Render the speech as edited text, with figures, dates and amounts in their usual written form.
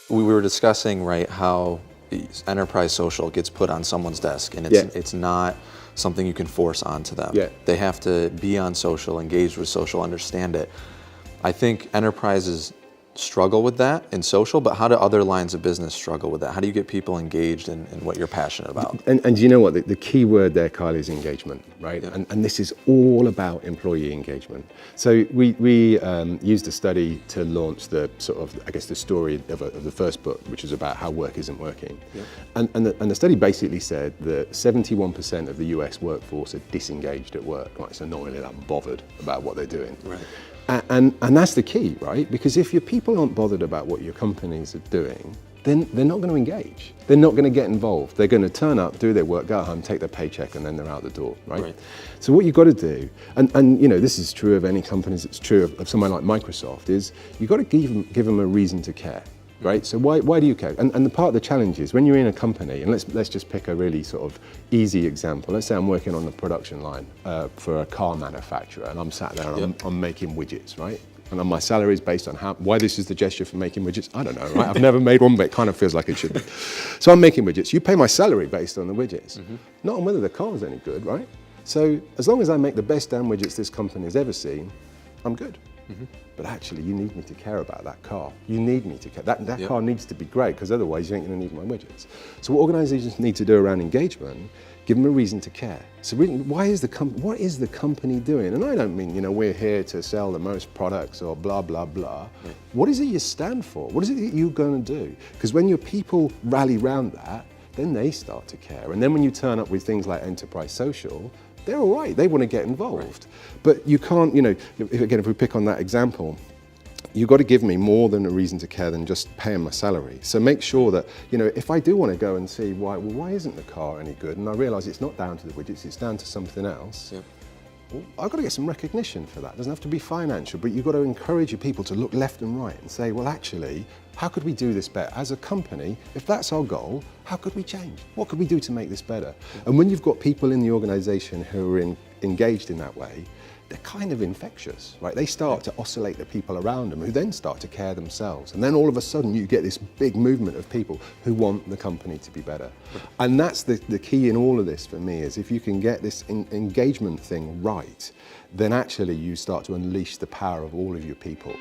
We were discussing, right, how enterprise social gets put on someone's desk, and it's not something you can force onto them. Yeah. They have to be on social, engage with social, understand it. I think enterprises struggle with that in social, but how do other lines of business struggle with that? How do you get people engaged in what you're passionate about? And you know what, the key word there, Kyle, is engagement, right? Yeah. And this is all about employee engagement. So we used a study to launch the sort of, I guess, the story of the first book, which is about how work isn't working. Yeah. And the study basically said that 71% of the US workforce are disengaged at work, like, so not really that bothered about what they're doing. Right. And that's the key, right? Because if your people aren't bothered about what your companies are doing, then they're not going to engage. They're not going to get involved. They're going to turn up, do their work, go home, take their paycheck, and then they're out the door, right? So what you've got to do, and you know, this is true of any companies, it's true of someone like Microsoft, is you've got to give them a reason to care, right? So why do you care? And the part of the challenge is when you're in a company, and let's just pick a really sort of easy example. Let's say I'm working on the production line for a car manufacturer, and I'm sat there and I'm making widgets, right? And my salary is based on why this is the gesture for making widgets. I don't know, right? I've never made one, but it kind of feels like it should be. So I'm making widgets. You pay my salary based on the widgets, not on whether the car is any good, right? So as long as I make the best damn widgets this company has ever seen, I'm good. But actually, you need me to care about that car. You need me to care. That car needs to be great, because otherwise you ain't going to need my widgets. So what organizations need to do around engagement, give them a reason to care. So what is the company doing? And I don't mean, you know, we're here to sell the most products or blah, blah, blah. What is it you stand for? What is it that you're going to do? Because when your people rally around that, then they start to care. And then when you turn up with things like enterprise social, they're all right, they want to get involved. But you can't, you know, if we pick on that example, you've got to give me more than a reason to care than just paying my salary. So make sure that, you know, if I do want to go and see why isn't the car any good, and I realise it's not down to the widgets, it's down to something else, well, I've got to get some recognition for that. It doesn't have to be financial, but you've got to encourage your people to look left and right and say, well, actually, how could we do this better? As a company, if that's our goal, how could we change? What could we do to make this better? And when you've got people in the organisation who are engaged in that way, they're kind of infectious, right? They start to oscillate the people around them, who then start to care themselves. And then all of a sudden you get this big movement of people who want the company to be better. And that's the key in all of this for me, is if you can get this engagement thing right, then actually you start to unleash the power of all of your people.